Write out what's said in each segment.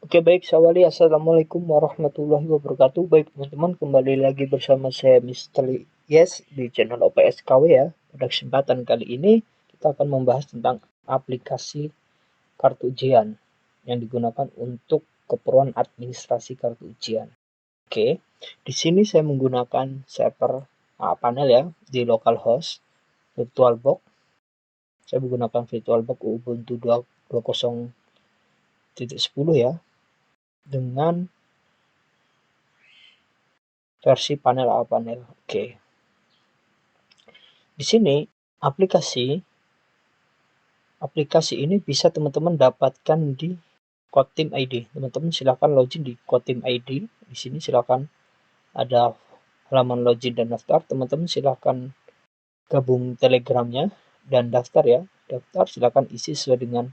Oke, baik, Sawali. Assalamualaikum warahmatullahi wabarakatuh. Baik, teman-teman, kembali lagi bersama saya Mr. Yes di channel OPSKW ya. Pada kesempatan kali ini kita akan membahas tentang aplikasi kartu ujian yang digunakan untuk keperluan administrasi kartu ujian. Oke, di sini saya menggunakan server panel ya di localhost VirtualBox. Saya menggunakan VirtualBox Ubuntu 20.10 ya, dengan versi panel panel. Oke. Di sini aplikasi ini bisa teman-teman dapatkan di Kotim ID. Teman-teman silakan login di Kotim ID. Di sini silakan ada halaman login dan daftar. Teman-teman silakan gabung Telegramnya dan daftar ya. Daftar silakan isi sesuai dengan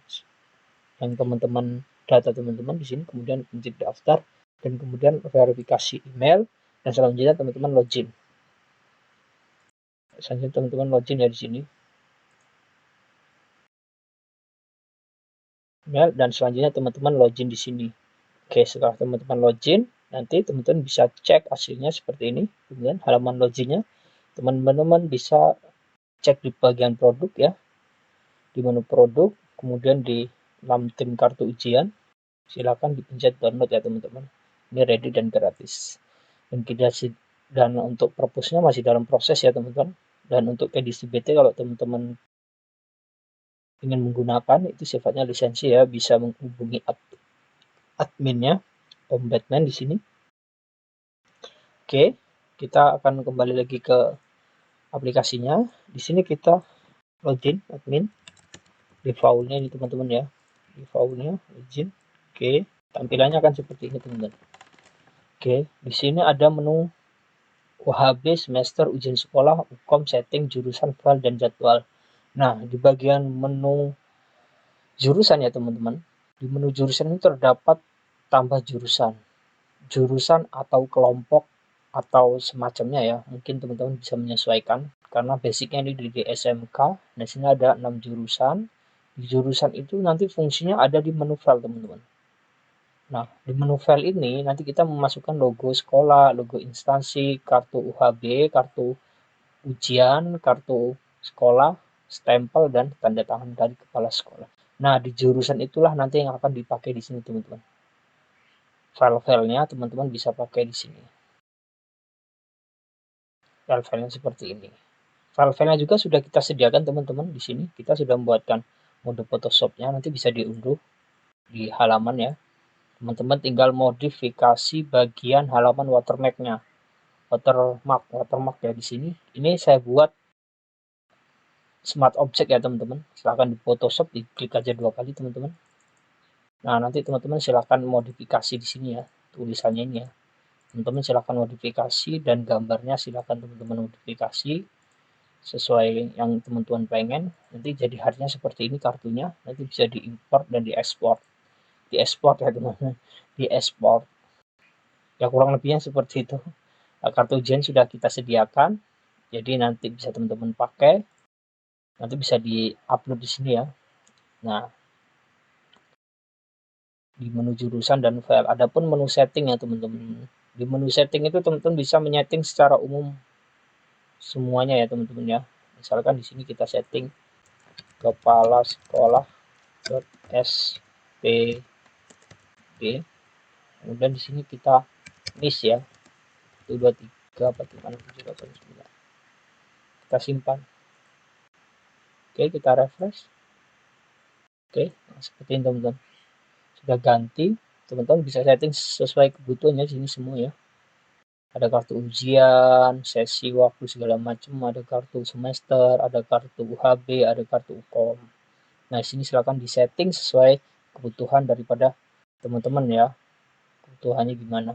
yang teman-teman data teman-teman di sini, kemudian ketik daftar dan kemudian verifikasi email dan selanjutnya teman-teman login. Selanjutnya teman-teman login ya di sini. Email dan selanjutnya teman-teman login di sini. Oke, setelah teman-teman login, nanti teman-teman bisa cek hasilnya seperti ini. Kemudian halaman loginnya, teman-teman bisa cek di bagian produk ya, di menu produk, kemudian di dalam tim kartu ujian, silakan dipencet download ya teman-teman. Ini ready dan gratis. Dan untuk purpose-nya masih dalam proses ya teman-teman. Dan untuk edisi BT kalau teman-teman ingin menggunakan itu sifatnya lisensi ya, bisa menghubungi adminnya Om Batman di sini. Oke, kita akan kembali lagi ke aplikasinya. Di sini kita login admin defaultnya ini teman-teman ya, defaultnya login. Oke, tampilannya akan seperti ini teman-teman. Oke, di sini ada menu UHB semester ujian sekolah UKOM setting jurusan file dan jadwal. Nah, di bagian menu jurusan ya teman-teman, di menu jurusan ini terdapat tambah jurusan atau kelompok atau semacamnya ya. Mungkin teman-teman bisa menyesuaikan karena basicnya ini di SMK. Nah, sini ada 6 jurusan. Di jurusan itu nanti fungsinya ada di menu file teman-teman. Nah, di menu file ini nanti kita memasukkan logo sekolah, logo instansi, kartu UHB, kartu ujian, kartu sekolah, stempel, dan tanda tangan dari kepala sekolah. Nah, di jurusan itulah nanti yang akan dipakai di sini teman-teman. File-filenya teman-teman bisa pakai di sini. File-filenya seperti ini. File-filenya juga sudah kita sediakan teman-teman di sini. Kita sudah membuatkan mode Photoshop-nya, nanti bisa diunduh di halaman ya. Teman-teman tinggal modifikasi bagian halaman watermark-nya. Watermark ya di sini. Ini saya buat smart object ya teman-teman. Silahkan di Photoshop, diklik aja 2 kali teman-teman. Nah, nanti teman-teman silahkan modifikasi di sini ya, tulisannya ini ya. Teman-teman silahkan modifikasi dan gambarnya silahkan teman-teman modifikasi sesuai yang teman-teman pengen. Nanti jadi hardnya seperti ini kartunya, nanti bisa diimport dan diekspor ya teman-teman, diekspor ya, kurang lebihnya seperti itu. Nah, kartu ujian sudah kita sediakan, jadi nanti bisa teman-teman pakai, nanti bisa di-upload di sini ya. Nah, di menu jurusan dan file, adapun menu setting ya teman-teman, di menu setting itu teman-teman bisa menyeting secara umum semuanya ya teman-teman ya. Misalkan di sini kita setting kepala sekolah .spd, kemudian di sini kita miss ya, 123456789, kita simpan. Oke, kita refresh. Oke, nah seperti ini teman-teman, sudah ganti. Teman-teman bisa setting sesuai kebutuhannya sini semua ya. Ada kartu ujian, sesi waktu segala macam, ada kartu semester, ada kartu UHB, ada kartu UKOM. Nah, sini silakan disetting sesuai kebutuhan daripada teman-teman ya. Kebutuhannya gimana.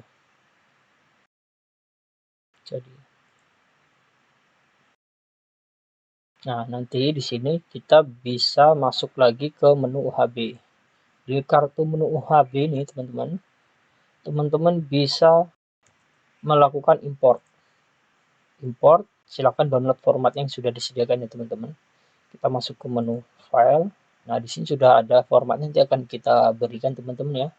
Jadi, nah nanti di sini kita bisa masuk lagi ke menu UHB. Di kartu menu UHB ini teman-teman bisa melakukan import. Silakan download format yang sudah disediakan ya teman-teman. Kita masuk ke menu file. Nah, di sini sudah ada formatnya, nanti akan kita berikan teman-teman ya.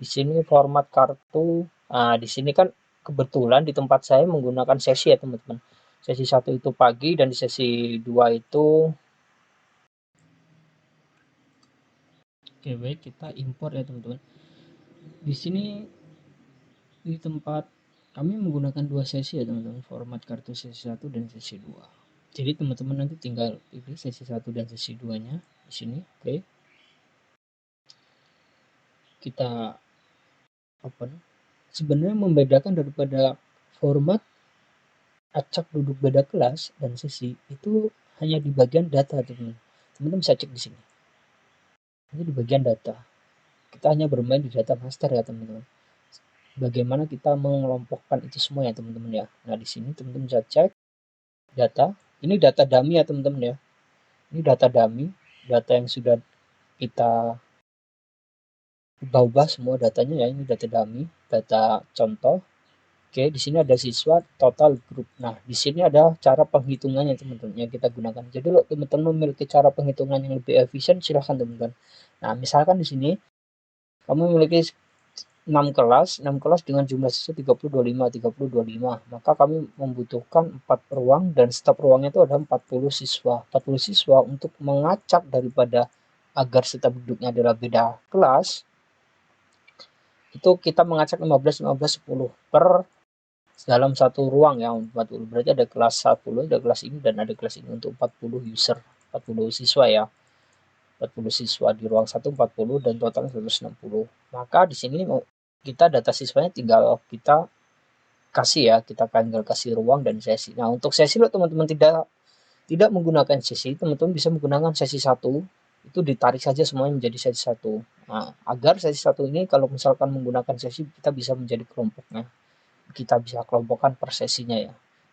Di sini format kartu. Nah, di sini kan kebetulan di tempat saya menggunakan sesi ya teman-teman. Sesi 1 itu pagi dan di sesi 2 itu. Oke, baik, kita import ya teman-teman. Di sini di tempat kami menggunakan 2 sesi ya teman-teman, format kartu sesi 1 dan sesi 2. Jadi teman-teman nanti tinggal pilih sesi 1 dan sesi 2-nya di sini. Oke. Kita open. Sebenarnya membedakan daripada format acak duduk beda kelas dan sesi itu hanya di bagian data teman-teman. Teman-teman bisa cek di sini. Ini di bagian data. Kita hanya bermain di data master ya teman-teman. Bagaimana kita mengelompokkan itu semua ya teman-teman ya. Nah, di sini teman-teman bisa cek data. Ini data dummy ya teman-teman ya. Ini data dummy, data yang sudah kita ubah semua datanya ya. Ini data dummy, data contoh. Oke, di sini ada siswa, total grup. Nah, di sini ada cara penghitungannya teman-teman yang kita gunakan. Jadi kalau teman-teman memiliki cara penghitungan yang lebih efisien, silahkan teman-teman. Nah, misalkan di sini kamu memiliki 6 kelas dengan jumlah siswa 30, 25, 30, 25. Maka kami membutuhkan 4 ruang dan setiap ruangnya itu ada 40 siswa. 40 siswa untuk mengacak daripada agar setiap duduknya adalah beda kelas. Itu kita mengacak 15, 15, 10 per dalam satu ruang ya, 40. Berarti ada kelas 10, ada kelas ini dan ada kelas ini untuk 40 user, 40 siswa ya. 40 siswa di ruang 1 40 dan total 160. Maka di sini kita data siswanya tinggal kita kasih ya, kita tinggal kasih ruang dan sesi. Nah, untuk sesi lo teman-teman tidak menggunakan sesi, teman-teman bisa menggunakan sesi 1, itu ditarik saja semuanya menjadi sesi 1. Nah, agar sesi 1 ini kalau misalkan menggunakan sesi kita bisa menjadi kelompoknya. Kita bisa kelompokkan per sesinya ya.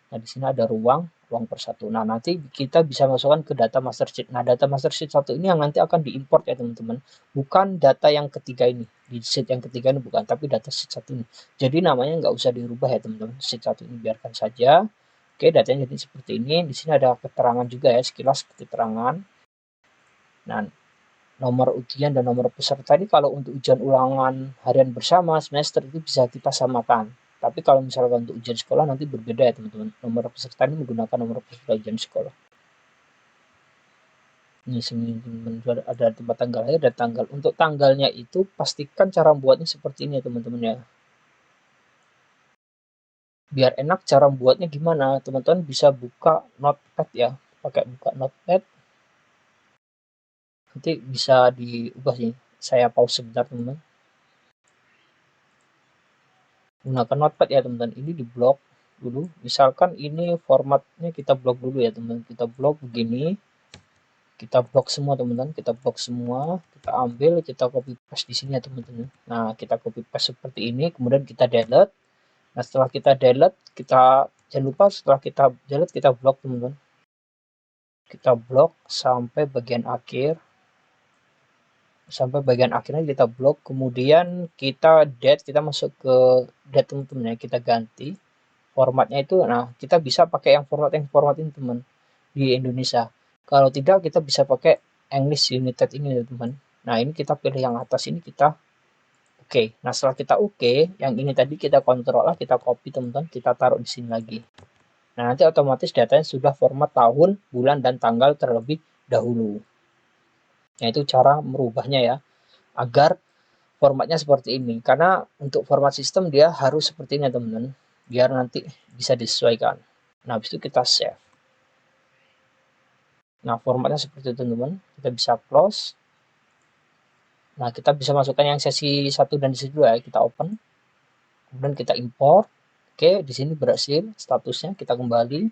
Nah, di sini ada ruang per satu. Nah, nanti kita bisa masukkan ke data master sheet. Nah, data master sheet 1 ini yang nanti akan diimport ya teman-teman. Bukan data yang ketiga ini. Di sheet yang ketiga ini bukan, tapi data sheet 1 ini. Jadi namanya nggak usah dirubah ya teman-teman. Sheet 1 ini biarkan saja. Oke, datanya jadi seperti ini. Di sini ada keterangan juga ya, sekilas keterangan. Nah, nomor ujian dan nomor peserta ini kalau untuk ujian ulangan harian bersama semester itu bisa kita samakan. Tapi kalau misalkan untuk ujian sekolah nanti berbeda ya teman-teman. Nomor peserta ini menggunakan nomor peserta ujian sekolah. Ini sini teman-teman ada tempat tanggal lahir dan tanggal. Untuk tanggalnya itu pastikan cara buatnya seperti ini ya teman-teman ya. Biar enak cara buatnya gimana? Teman-teman bisa buka notepad ya. Pakai buka notepad. Nanti bisa diubah sih. Saya pause sebentar teman-teman. Gunakan notepad ya teman-teman. Ini di blok dulu. Misalkan ini formatnya kita blok dulu ya teman-teman. Kita blok begini. Kita blok semua teman-teman. Kita blok semua. Kita ambil, kita copy paste di sini ya teman-teman. Nah, kita copy paste seperti ini. Kemudian kita delete. Nah, setelah kita delete, kita jangan lupa setelah kita delete kita blok teman-teman. Kita blok sampai bagian akhir. Sampai bagian akhirnya kita blok, kemudian kita date, kita masuk ke date teman-teman ya, kita ganti formatnya itu. Nah, kita bisa pakai yang format ini teman di Indonesia. Kalau tidak kita bisa pakai English United ini ya teman. Nah, ini kita pilih yang atas ini, kita oke. Nah, setelah kita oke, yang ini tadi kita kontrol lah, kita copy teman-teman, kita taruh di sini lagi. Nah, nanti otomatis datanya sudah format tahun, bulan dan tanggal terlebih dahulu. Nah, itu cara merubahnya ya, agar formatnya seperti ini. Karena untuk format sistem dia harus seperti ini teman-teman, biar nanti bisa disesuaikan. Nah, habis itu kita save. Nah, formatnya seperti itu teman-teman. Kita bisa close. Nah, kita bisa masukkan yang sesi 1 dan sesi 2 ya. Kita open. Kemudian kita import. Oke, di sini berhasil statusnya. Kita kembali.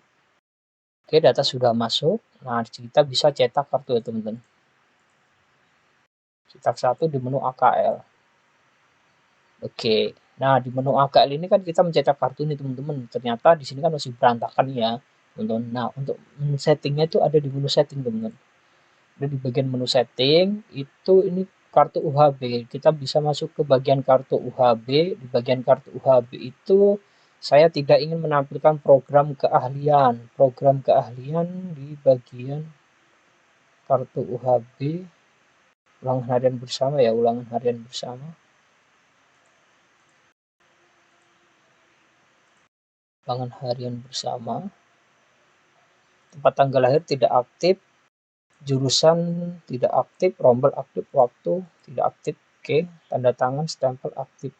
Oke, data sudah masuk. Nah, kita bisa cetak kartu ya teman-teman. Cetak 1 di menu AKL. Oke. Nah, di menu AKL ini kan kita mencetak kartu nih teman-teman. Ternyata di sini kan masih berantakan ya, teman-teman. Nah, untuk settingnya itu ada di menu setting, teman-teman. Ada di bagian menu setting, itu ini kartu UHB. Kita bisa masuk ke bagian kartu UHB. Di bagian kartu UHB itu saya tidak ingin menampilkan program keahlian. Program keahlian di bagian kartu UHB. Ulangan harian bersama ya, ulangan harian bersama. Bangun harian bersama. Tempat tanggal lahir tidak aktif, jurusan tidak aktif, rombel aktif, waktu tidak aktif. Oke, tanda tangan stempel aktif.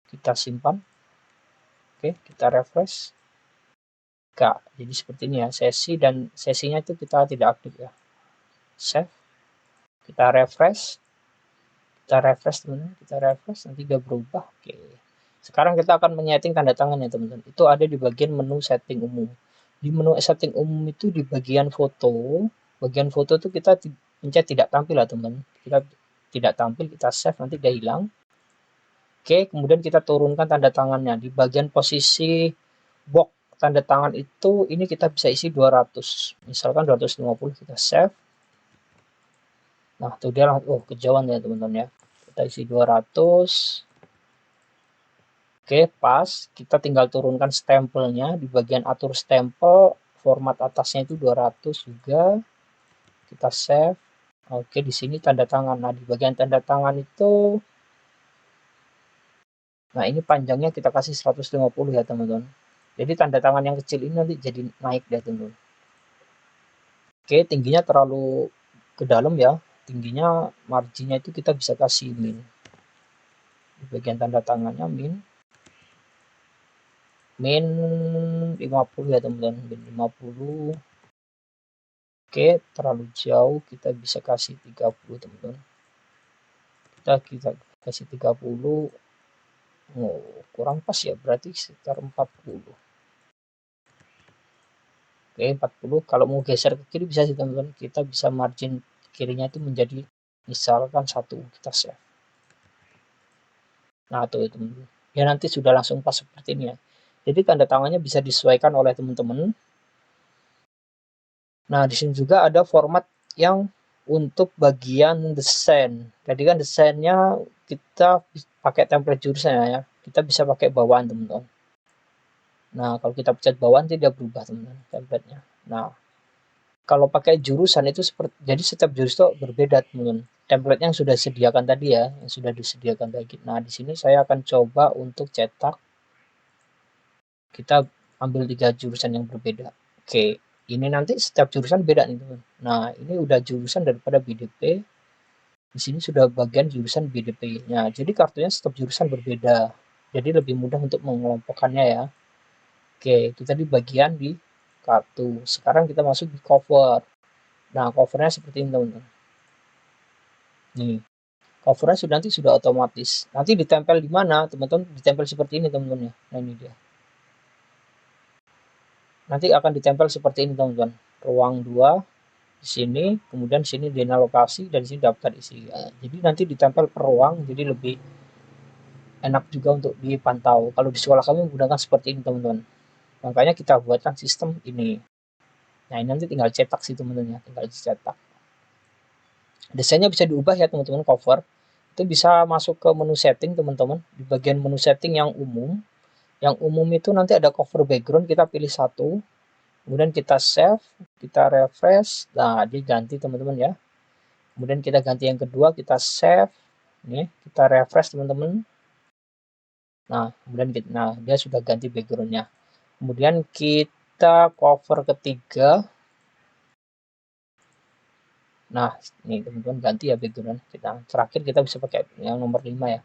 Kita simpan. Oke, kita refresh. Jadi seperti ini ya, sesi dan sesinya itu kita tidak aktif ya. Save. Kita refresh. Teman-teman, kita refresh nanti dia berubah. Oke. Sekarang kita akan menyeting tanda tangan ya teman-teman. Itu ada di bagian menu setting umum. Di menu setting umum itu di bagian foto itu kita pencet tidak tampil lah teman-teman. Kita tidak tampil, kita save, nanti dia hilang. Oke, kemudian kita turunkan tanda tangannya di bagian posisi box tanda tangan itu. Ini kita bisa isi 200, misalkan 250, kita save. Nah, tuh dia langsung kejauhan ya teman-teman ya. Kita isi 200. Oke, pas. Kita tinggal turunkan stempelnya di bagian atur stempel, format atasnya itu 200 juga. Kita save. Oke, di sini tanda tangan. Nah, di bagian tanda tangan itu, nah ini panjangnya kita kasih 150 ya teman-teman. Jadi tanda tangan yang kecil ini nanti jadi naik deh teman-teman. Oke, tingginya terlalu ke dalam ya. Tingginya marginnya itu kita bisa kasih min. Di bagian tanda tangannya min 50 ya teman-teman, min 50. Oke, terlalu jauh, kita bisa kasih 30 teman-teman. Kita kasih 30. Oh, kurang pas ya, berarti sekitar 40. Oke, 40. Kalau mau geser ke kiri bisa sih teman-teman. Kita bisa margin kirinya itu menjadi misalkan 1. Kita save. Nah, tuh teman-teman. Ya nanti sudah langsung pas seperti ini ya. Jadi tanda tangannya bisa disesuaikan oleh teman-teman. Nah, di sini juga ada format yang untuk bagian desain. Jadi kan desainnya kita pakai template jurusan ya. Kita bisa pakai bawaan teman-teman. Nah, kalau kita pencet bawaan tidak berubah teman-teman template-nya. Nah, kalau pakai jurusan itu seperti, jadi setiap jurusan itu berbeda teman-teman. Template yang sudah disediakan tadi ya, yang sudah disediakan tadi. Nah, di sini saya akan coba untuk cetak. Kita ambil 3 jurusan yang berbeda. Oke, ini nanti setiap jurusan beda nih teman. Nah, ini udah jurusan daripada BDP. Di sini sudah bagian jurusan BDP-nya. Jadi kartunya setiap jurusan berbeda. Jadi lebih mudah untuk mengelompokkannya ya. Oke, itu tadi bagian di kartu. Sekarang kita masuk di cover. Nah, covernya seperti ini teman-teman. Nih, covernya nanti sudah otomatis. Nanti ditempel di mana teman-teman? Ditempel seperti ini teman-teman ya. Nah, ini dia. Nanti akan ditempel seperti ini teman-teman. Ruang 2 di sini, kemudian sini zona lokasi, dan sini daftar isi. Jadi nanti ditempel per ruang, jadi lebih enak juga untuk dipantau. Kalau di sekolah kami menggunakan seperti ini teman-teman. Makanya kita buatkan sistem ini. Nah, ini nanti tinggal cetak sih teman-teman ya, tinggal dicetak. Desainnya bisa diubah ya teman-teman, cover. Itu bisa masuk ke menu setting teman-teman. Di bagian menu setting yang umum. Yang umum itu nanti ada cover background, kita pilih satu. Kemudian kita save, kita refresh. Nah, dia ganti teman-teman ya. Kemudian kita ganti yang kedua, kita save. Ini kita refresh teman-teman. Nah, kemudian dia sudah ganti backgroundnya. Kemudian kita cover ketiga. Nah, ini teman-teman ganti ya background kita. Terakhir kita bisa pakai yang nomor 5 ya.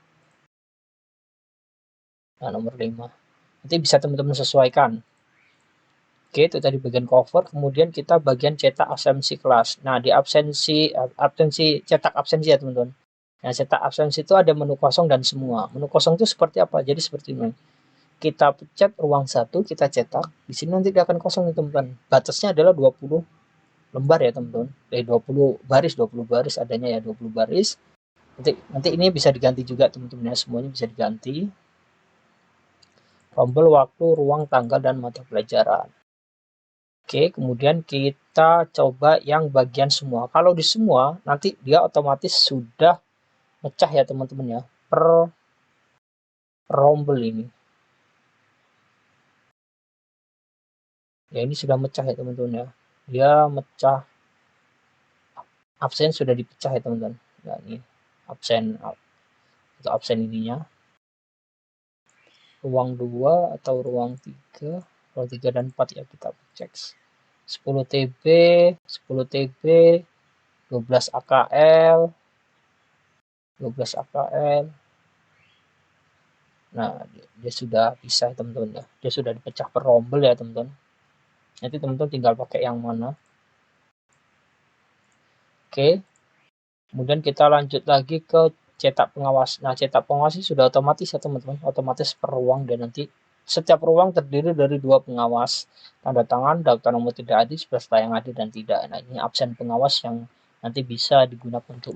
Nah, nomor 5. Nanti bisa teman-teman sesuaikan. Oke, itu tadi bagian cover. Kemudian kita bagian cetak absensi kelas. Nah, di absensi cetak absensi ya teman-teman. Nah, cetak absensi itu ada menu kosong dan semua. Menu kosong itu seperti apa? Jadi seperti ini. Kita pencet ruang 1, kita cetak. Di sini nanti dia akan kosong nih teman-teman. Batasnya adalah 20 lembar ya teman-teman. 20 baris adanya ya, 20 baris. Nanti ini bisa diganti juga teman-teman ya, semuanya bisa diganti. Rombel waktu, ruang, tanggal, dan mata pelajaran. Oke, kemudian kita coba yang bagian semua. Kalau di semua, nanti dia otomatis sudah mecah ya teman-teman ya, per rombel ini. Ya, ini sudah mecah ya teman-teman ya. Dia mecah, absen sudah dipecah ya teman-teman. Nah, ini absen, itu absen ininya. ruang 2 atau ruang 3, ruang 3 dan 4 ya, kita cek 10 TB, 10 TB, 12 AKL, 12 AKL. Nah, dia sudah bisa teman-teman ya, dia sudah dipecah per rombel ya teman-teman. Nanti teman-teman tinggal pakai yang mana. Oke, kemudian kita lanjut lagi ke cetak pengawas. Nah, cetak pengawas ini sudah otomatis ya teman-teman, otomatis per ruang, dan nanti setiap ruang terdiri dari 2 pengawas, tanda tangan, daftar nomor tidak adil, peserta yang adil dan tidak. Nah, ini absen pengawas yang nanti bisa digunakan untuk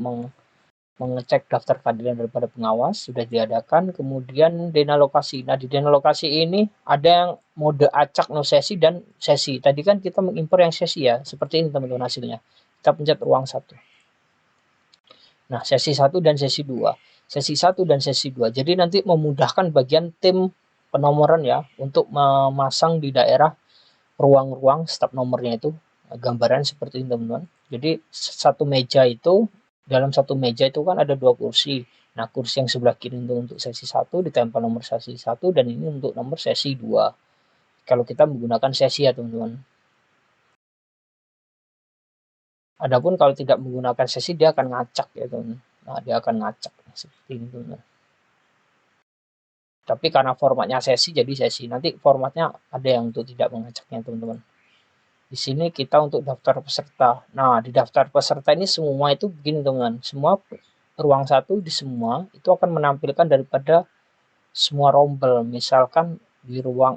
mengecek daftar keadilan daripada pengawas sudah diadakan. Kemudian dena lokasi. Nah, di dena lokasi ini ada yang mode acak no sesi dan sesi. Tadi kan kita mengimpor yang sesi ya, seperti ini teman-teman hasilnya. Kita pencet ruang 1. Nah, sesi 1 dan sesi 2. Sesi 1 dan sesi 2. Jadi nanti memudahkan bagian tim penomoran ya untuk memasang di daerah ruang-ruang staf nomornya itu gambaran seperti ini teman-teman. Jadi satu meja itu, dalam satu meja itu kan ada 2 kursi. Nah, kursi yang sebelah kiri itu untuk sesi 1 ditempel nomor sesi 1 dan ini untuk nomor sesi 2. Kalau kita menggunakan sesi ya teman-teman. Adapun kalau tidak menggunakan sesi dia akan ngacak ya teman-teman. Nah, dia akan ngacak seperti ini teman-teman. Tapi karena formatnya sesi jadi sesi. Nanti formatnya ada yang untuk tidak mengacaknya teman-teman. Di sini kita untuk daftar peserta. Nah, di daftar peserta ini semua itu begini teman-teman. Semua ruang 1 di semua itu akan menampilkan daripada semua rombel. Misalkan di ruang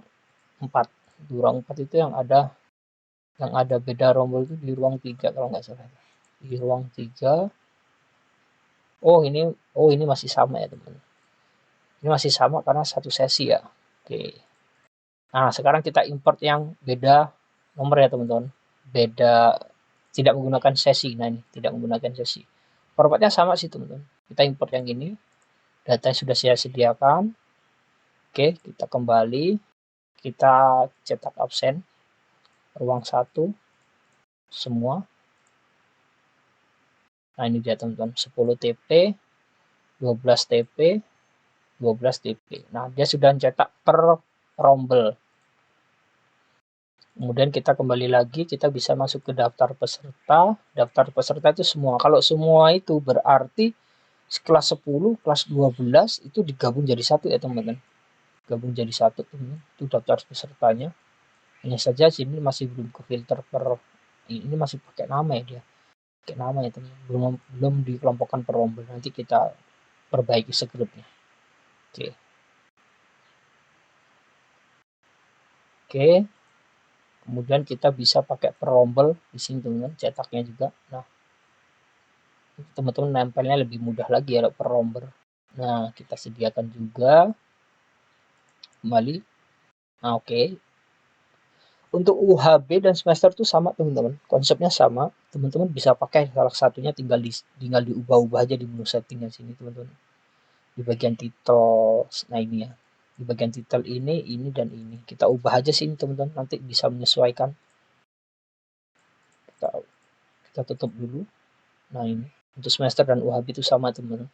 4. Di ruang 4 itu yang ada beda rombel itu di ruang 3 kalau nggak salah. Di ruang 3. Oh, ini masih sama ya, teman. Ini masih sama karena satu sesi ya. Oke. Nah, sekarang kita import yang beda nomor ya, teman-teman. Beda, tidak menggunakan sesi. Nah, ini tidak menggunakan sesi. Formatnya sama sih, teman-teman. Kita import yang ini. Data yang sudah saya sediakan. Oke, kita kembali. Kita cetak absen. Ruang 1. Semua. Nah, ini dia, teman-teman. 10 TP, 12 TP, 12 TP. Nah, dia sudah cetak per rombel. Kemudian kita kembali lagi, kita bisa masuk ke daftar peserta. Daftar peserta itu semua. Kalau semua itu berarti kelas 10, kelas 12 itu digabung jadi satu ya teman-teman. Gabung jadi satu teman-teman. Itu daftar pesertanya. Hanya saja sini masih belum ke filter per, ini masih pakai nama ya dia. Pakai nama ya teman-teman. Belum dikelompokkan per rombel. Nanti kita perbaiki scriptnya. Oke. Oke. Kemudian kita bisa pakai per rombel di sini teman-teman, cetaknya juga. Nah, teman-teman nempelnya lebih mudah lagi ya per rombel. Nah, kita sediakan juga kembali. Nah, oke. Untuk UHB dan semester itu sama teman-teman, konsepnya sama. Teman-teman bisa pakai salah satunya, tinggal diubah-ubah aja di menu settingnya sini teman-teman. Di bagian titel, nah ini ya. Di bagian titel ini dan ini. Kita ubah aja sini teman-teman, nanti bisa menyesuaikan. Kita tutup dulu. Nah, ini untuk semester dan UHB itu sama teman-teman.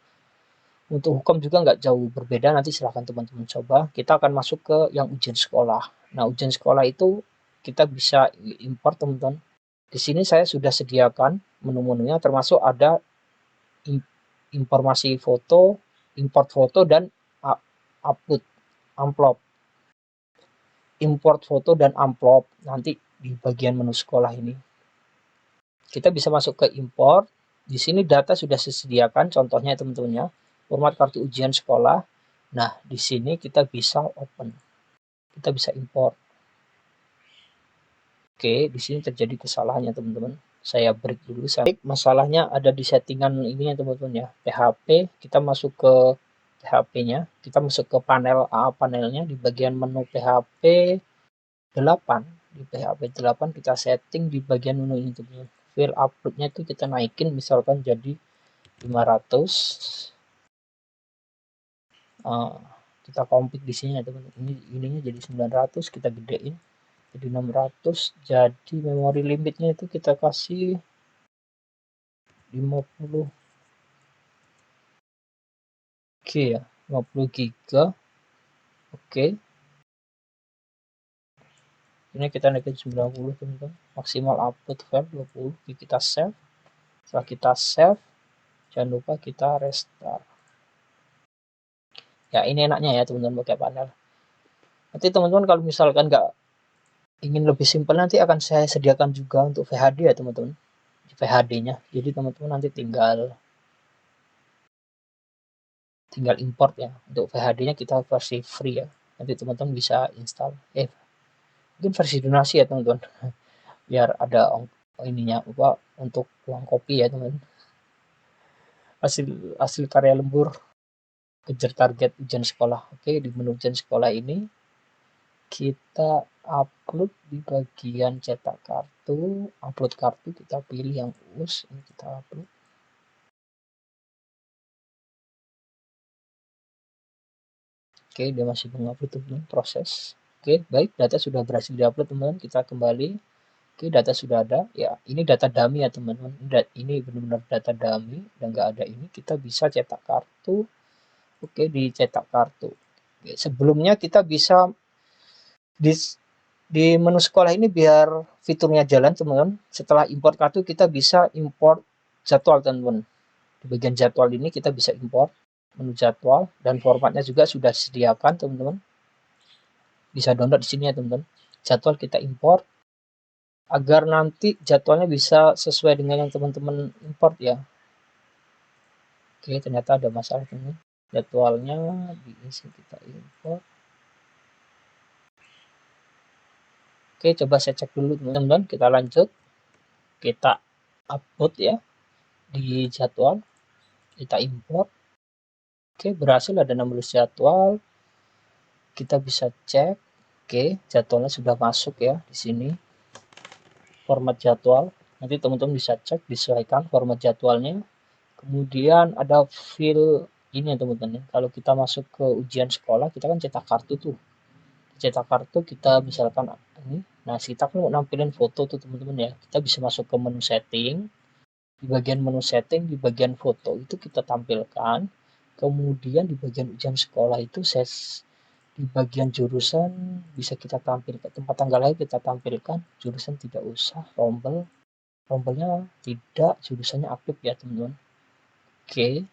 Untuk hukum juga nggak jauh berbeda, nanti silahkan teman-teman coba. Kita akan masuk ke yang ujian sekolah. Nah, ujian sekolah itu kita bisa import teman-teman. Di sini saya sudah sediakan menu-menunya, termasuk ada informasi foto, import foto, dan upload amplop. Import foto dan amplop nanti di bagian menu sekolah ini. Kita bisa masuk ke import. Di sini data sudah disediakan, contohnya teman-teman ya. Format kartu ujian sekolah. Nah, di sini kita bisa open. Kita bisa import. Oke, di sini terjadi kesalahannya teman-teman. Saya break dulu. Masalahnya ada di settingan ini ya teman-teman ya. PHP, kita masuk ke PHP-nya. Kita masuk ke panel A, panelnya di bagian menu PHP 8. Di PHP 8 kita setting di bagian menu ini teman-teman. File upload-nya itu kita naikin misalkan jadi 500. Kita komplit di sini ya teman-teman. Ininya jadi 900, kita gedein jadi 600. Jadi memori limitnya itu kita kasih 50 GB ya, 50 GB. Oke. Ini kita naikin 90 teman-teman. Maksimal upload file 20. Kita save. Setelah kita save, jangan lupa kita restart. Ya, ini enaknya ya teman-teman pakai panel. Nanti teman-teman kalau misalkan nggak ingin lebih simpel, nanti akan saya sediakan juga untuk VHD ya teman-teman. VHD-nya. Jadi teman-teman nanti tinggal import ya. Untuk VHD-nya kita versi free ya. Nanti teman-teman bisa install. Mungkin versi donasi ya teman-teman. Biar ada ininya apa untuk uang kopi ya teman-teman. Hasil karya lembur, kejar target ujian sekolah. Oke, di menu ujian sekolah ini kita upload di bagian cetak kartu, upload kartu, kita pilih yang US, ini kita upload. Oke, dia masih mengupload teman-teman, proses. Oke, baik, data sudah berhasil diupload teman-teman. Kita kembali. Oke, data sudah ada. Ya, ini data dummy ya teman-teman. Ini benar-benar data dummy dan nggak ada ini. Kita bisa cetak kartu. Oke, dicetak kartu. Oke, sebelumnya kita bisa di menu sekolah ini biar fiturnya jalan teman-teman. Setelah import kartu kita bisa import jadwal teman-teman. Di bagian jadwal ini kita bisa import menu jadwal dan formatnya juga sudah disediakan teman-teman. Bisa download di sini ya teman-teman. Jadwal kita import agar nanti jadwalnya bisa sesuai dengan yang teman-teman import ya. Oke, ternyata ada masalah teman-teman. Jadwalnya diisi, kita import. Oke, coba saya cek dulu teman-teman. Kita lanjut. Kita upload ya di jadwal. Kita import. Oke, berhasil, ada 16 jadwal. Kita bisa cek. Oke, jadwalnya sudah masuk ya di sini. Format jadwal. Nanti teman-teman bisa cek, disesuaikan format jadwalnya. Kemudian ada file ini ya teman-teman. Kalau kita masuk ke ujian sekolah, kita kan cetak kartu tuh. Cetak kartu kita misalkan ini. Nah, kita kan mau nampilin foto tuh teman-teman ya. Kita bisa masuk ke menu setting. Di bagian menu setting, di bagian foto itu kita tampilkan. Kemudian di bagian ujian sekolah itu di bagian jurusan bisa kita tampilkan, tempat tanggal lahir kita tampilkan, jurusan tidak usah, rombelnya tidak, jurusannya aktif ya teman-teman. Oke,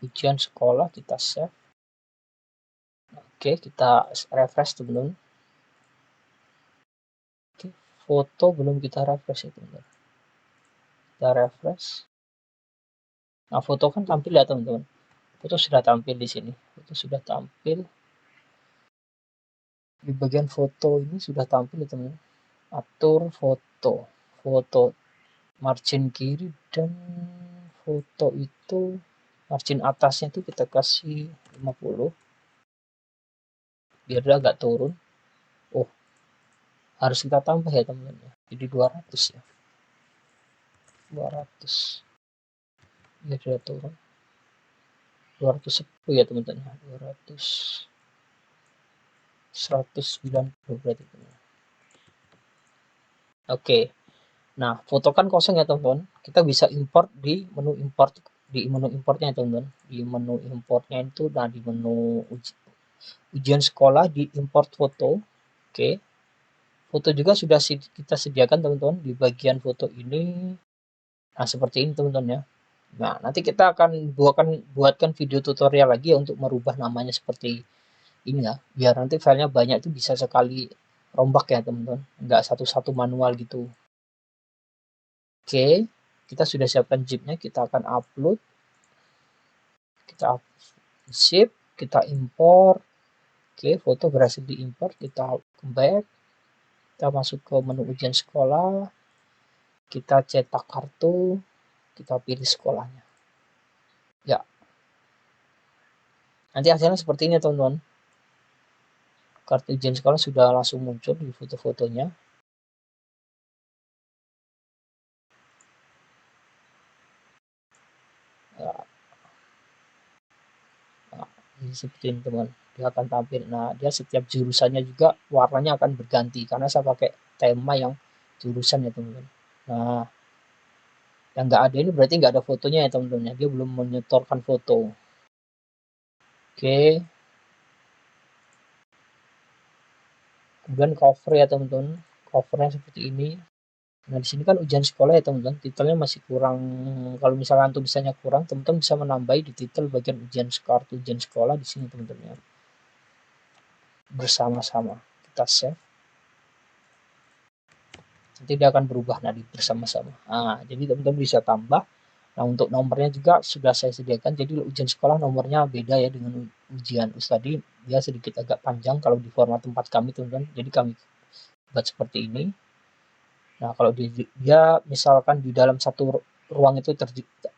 ujian sekolah kita save. Oke, kita refresh teman-teman. Oke, foto belum kita refresh ya teman-teman. Kita refresh. Nah, foto kan tampil ya teman-teman. Foto sudah tampil di sini. Foto sudah tampil. Di bagian foto ini sudah tampil ya teman-teman. Atur foto. Foto margin kiri dan foto itu margin atasnya itu kita kasih 50 biar dia agak turun. Oh, harus kita tambah ya teman-teman. Jadi 200 ya. 200. Biar dia turun. 210 ya teman-teman. 200 190 berarti teman-teman. Oke. Nah, foto kan kosong ya teman-teman. Kita bisa import di menu import, di menu importnya teman-teman. Di menu importnya itu, nah di menu ujian sekolah di import foto. Oke. Foto juga sudah kita sediakan teman-teman di bagian foto ini. Nah, seperti ini teman-teman ya. Nah, nanti kita akan buatkan video tutorial lagi ya untuk merubah namanya seperti ini ya. Biar nanti filenya banyak itu bisa sekali rombak ya teman-teman. Enggak satu-satu manual gitu. Oke, kita sudah siapkan zipnya, kita akan upload. Kita zip, kita import. Oke, foto berhasil diimport, kita back. Kita masuk ke menu ujian sekolah. Kita cetak kartu, kita pilih sekolahnya. Ya. Nanti hasilnya seperti ini teman-teman. Kartu ujian sekolah sudah langsung muncul di foto-fotonya. Ya. Nah, ini seperti ini teman. Dia akan tampil. Nah, dia setiap jurusannya juga warnanya akan berganti karena saya pakai tema yang jurusan ya teman-teman. Nah, yang nggak ada ini berarti nggak ada fotonya ya teman-teman. Dia belum menyetorkan foto. Oke. Kemudian cover ya teman-teman. Covernya seperti ini. Nah, di sini kan ujian sekolah ya teman-teman. Titelnya masih kurang. Kalau misalkan tulisannya kurang, teman-teman bisa menambahi di titel bagian ujian sekolah di sini teman-teman ya. Bersama-sama. Kita save. Nanti dia akan berubah nanti bersama-sama. Nah, jadi teman-teman bisa tambah. Nah, untuk nomornya juga sudah saya sediakan. Jadi ujian sekolah nomornya beda ya dengan ujian tadi. Dia sedikit agak panjang kalau di format tempat kami teman-teman. Jadi kami buat seperti ini. Nah, kalau dia misalkan di dalam satu ruang itu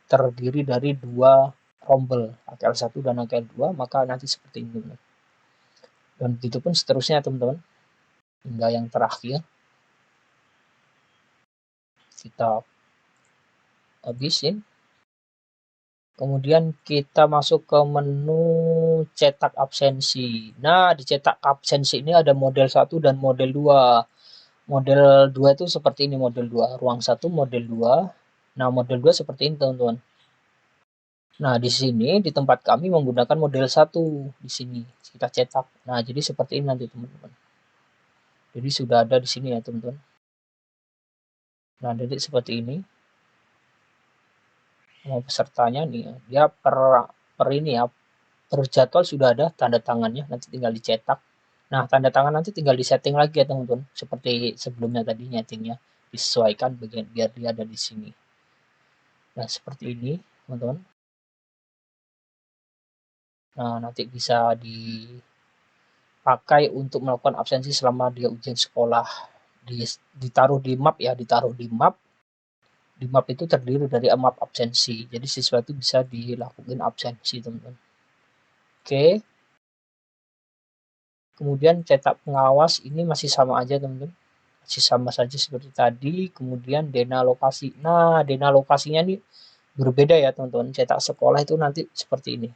terdiri dari dua rombel, AKL1 dan AKL2, maka nanti seperti ini teman-teman. Dan begitu pun seterusnya teman-teman. Hingga yang terakhir. Kita habisin. Kemudian kita masuk ke menu cetak absensi. Nah, di cetak absensi ini ada model 1 dan model 2. Model 2 itu seperti ini model 2. Ruang 1 model 2. Nah, model 2 seperti ini teman-teman. Nah, di sini di tempat kami menggunakan model 1 di sini. Kita cetak. Nah, jadi seperti ini nanti teman-teman. Jadi sudah ada di sini ya teman-teman. Nah, jadi seperti ini. Mau pesertanya nih, dia per ini ya, per jadwal sudah ada tanda tangannya, nanti tinggal dicetak. Nah, tanda tangan nanti tinggal disetting lagi ya teman-teman, seperti sebelumnya tadi nyetingnya disesuaikan bagian biar dia ada di sini. Nah, seperti ini teman-teman. Nah, nanti bisa dipakai untuk melakukan absensi selama dia ujian sekolah. Ditaruh di map ya, ditaruh di map. Di map itu terdiri dari map absensi. Jadi siswa itu bisa dilakukan absensi teman-teman. Oke. Kemudian cetak pengawas ini masih sama aja teman-teman. Masih sama saja seperti tadi. Kemudian dena lokasi. Nah, dena lokasinya ini berbeda ya teman-teman. Cetak sekolah itu nanti seperti ini.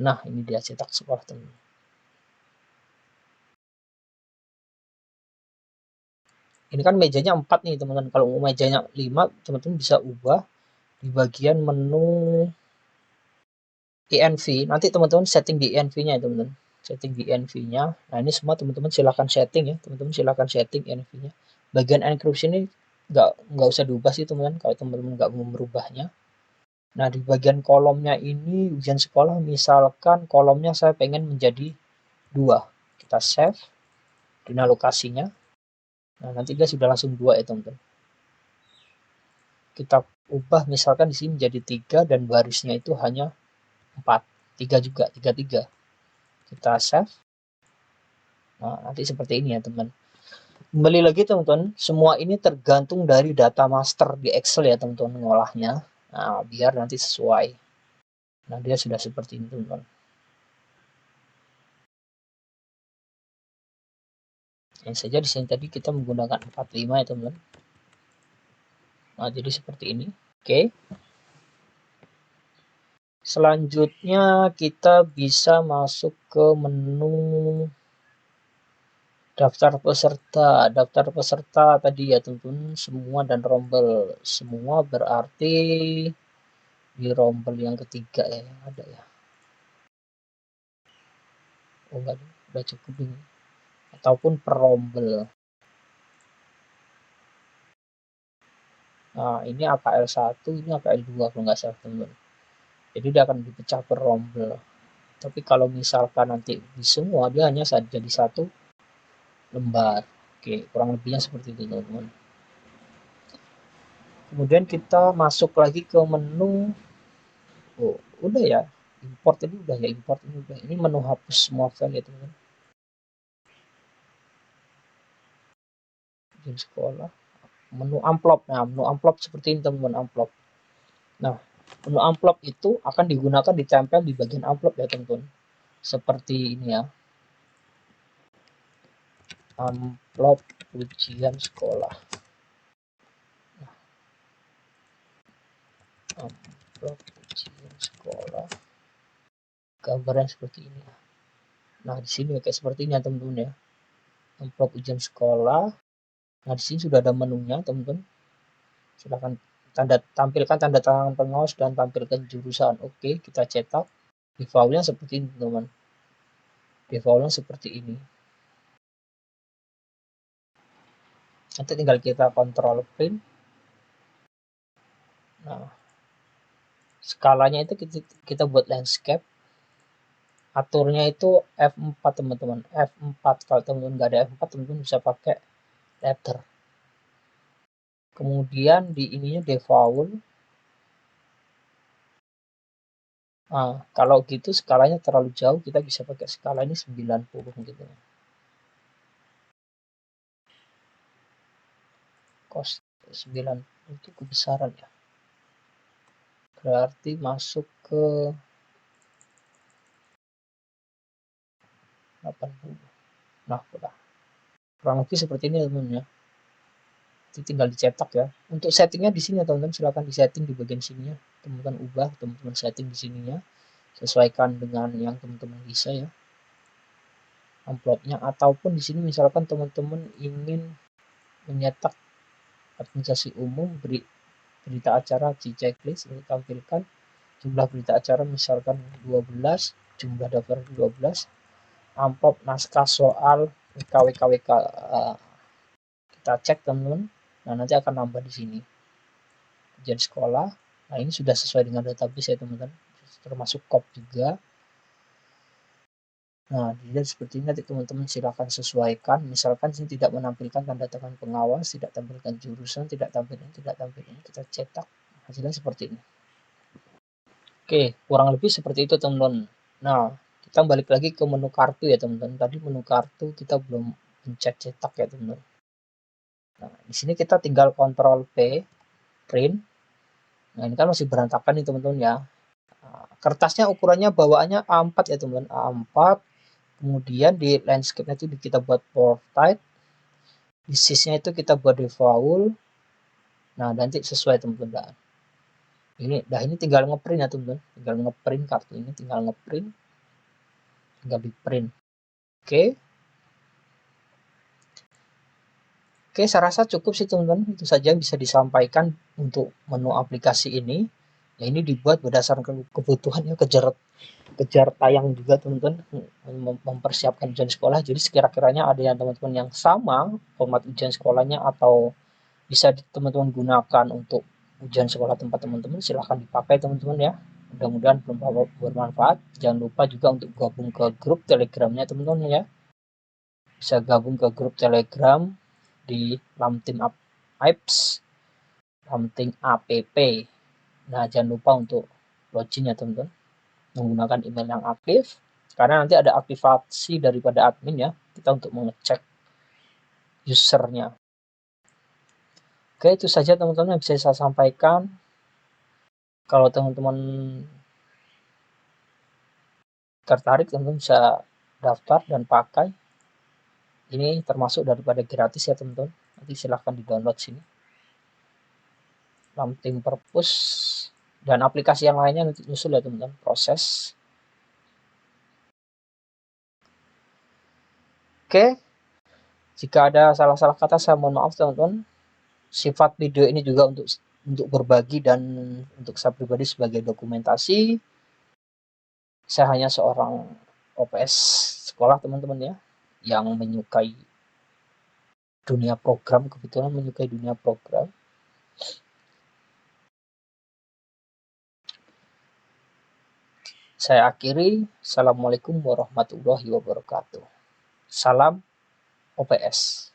Nah, ini dia cetak sekolah teman-teman. Ini kan mejanya 4 nih teman-teman. Kalau mau mejanya 5, teman-teman bisa ubah di bagian menu ENV. Nanti teman-teman setting di ENV-nya ya teman-teman. Setting di ENV-nya. Nah, ini semua teman-teman silakan setting ya. Teman-teman silakan setting ENV-nya. Bagian encryption ini nggak usah diubah sih teman-teman kalau teman-teman nggak mau merubahnya. Nah, di bagian kolomnya ini ujian sekolah, misalkan kolomnya saya pengen menjadi 2. Kita save. Dina lokasinya. Nah, nanti dia sudah langsung 2 ya teman-teman. Kita ubah misalkan di sini menjadi 3 dan barisnya itu hanya 4. 3 juga, 3. Kita save. Nah, nanti seperti ini ya teman-teman. Kembali lagi teman-teman, semua ini tergantung dari data master di Excel ya teman-teman ngolahnya. Nah, biar nanti sesuai. Nah, dia sudah seperti ini teman-teman. Yang saja di sini tadi kita menggunakan 45 ya teman-teman. Nah, jadi seperti ini. Oke. Selanjutnya kita bisa masuk ke menu daftar peserta. Daftar peserta tadi ya teman-teman, semua dan rombel. Semua berarti di rombel yang ketiga ya yang ada ya. Oh enggak, udah cukup ini. Ataupun per rombel. Nah, ini AKL1, ini AKL2 kalau nggak salah teman-teman. Jadi dia akan dipecah per rombel. Tapi kalau misalkan nanti di semua dia hanya jadi satu lembar. Oke, kurang lebihnya seperti itu teman-teman. Kemudian kita masuk lagi ke menu. Oh, udah ya. Import ini udah ya, import ini udah. Ini menu hapus semua file ya teman-teman. Ujian sekolah. Menu amplop. Nah, menu amplop seperti ini teman-teman, amplop. Nah, menu amplop itu akan digunakan ditempel di bagian amplop ya teman-teman. Seperti ini ya. Amplop ujian sekolah. Amplop ujian sekolah. Gambarnya seperti ini. Nah, di sini kayak seperti ini ya teman-teman ya. Amplop ujian sekolah. Nah, di sini sudah ada menunya teman-teman. Silakan tampilkan tanda tangan pengawas dan tampilkan jurusan. Oke, kita cetak. Defaultnya seperti ini teman-teman. Defaultnya seperti ini. Nanti tinggal kita kontrol print. Nah, skalanya itu kita buat landscape. Aturnya itu F4 teman-teman. F4. Kalau teman-teman nggak ada F4, teman-teman bisa pakai letter. Kemudian di ininya default. Nah, kalau gitu skalanya terlalu jauh, kita bisa pakai skala ini 90 gitu. Cos 90 itu kebesaran ya. Berarti masuk ke 80. Nah, udah. Kurang lebih seperti ini teman-teman ya. Itu tinggal dicetak ya. Untuk settingnya di sini ya teman-teman, silakan disetting di bagian sininya. Teman-teman ubah, teman-teman setting di sininya. Sesuaikan dengan yang teman-teman bisa ya. Amplopnya, ataupun di sini misalkan teman-teman ingin menyetak administrasi umum berita acara di checklist, ini tampilkan jumlah berita acara misalkan 12, jumlah daftar 12, amplop naskah soal WKWKWK kita cek teman-teman. Nah, nanti akan nambah di sini ujian sekolah. Nah, ini sudah sesuai dengan database ya teman-teman, termasuk kop juga. Nah, dilihat seperti ini, nanti teman-teman silakan sesuaikan. Misalkan sini tidak menampilkan tanda tangan pengawas, tidak tampilkan jurusan, tidak tampil ini, tidak tampil ini, kita cetak hasilnya seperti ini. Oke, kurang lebih seperti itu teman-teman. Nah, kita balik lagi ke menu kartu ya teman-teman. Tadi menu kartu kita belum pencet cetak ya teman-teman. Nah, di sini kita tinggal Ctrl P, print. Nah, ini kan masih berantakan nih teman-teman ya. Nah, kertasnya ukurannya bawaannya A4 ya teman-teman, A4. Kemudian di landscape-nya itu kita buat portrait. Di sisnya itu kita buat default. Nah, nanti sesuai teman-teman. Ini tinggal ngeprint ya teman-teman. Tinggal ngeprint kartu ini, tinggal ngeprint. Tinggal di print. Oke. Oke, saya rasa cukup sih teman-teman. Itu saja yang bisa disampaikan untuk menu aplikasi ini. Ya, ini dibuat berdasarkan kebutuhan ya, kejar tayang juga teman-teman, mempersiapkan ujian sekolah. Jadi sekira-kiranya ada yang teman-teman yang sama format ujian sekolahnya atau bisa teman-teman gunakan untuk ujian sekolah tempat teman-teman, silahkan dipakai teman-teman ya. Mudah-mudahan bermanfaat. Jangan lupa juga untuk gabung ke grup telegramnya teman-teman ya. Bisa gabung ke grup telegram di Lamtim Apps, Lamtim app. Nah, jangan lupa untuk login ya teman-teman, menggunakan email yang aktif, karena nanti ada aktivasi daripada admin ya, kita untuk mengecek usernya. Oke, itu saja teman-teman yang bisa saya sampaikan. Kalau teman-teman tertarik, teman-teman bisa daftar dan pakai. Ini termasuk daripada gratis ya teman-teman. Nanti silahkan di download sini. Lamtim Perpus dan aplikasi yang lainnya nanti nyusul ya teman-teman, proses. Oke, jika ada salah-salah kata saya mohon maaf teman-teman. Sifat video ini juga untuk berbagi dan untuk saya pribadi sebagai dokumentasi. Saya hanya seorang OPS sekolah teman-teman ya, yang menyukai dunia program, kebetulan menyukai dunia program. Saya akhiri. Assalamualaikum warahmatullahi wabarakatuh. Salam OPS.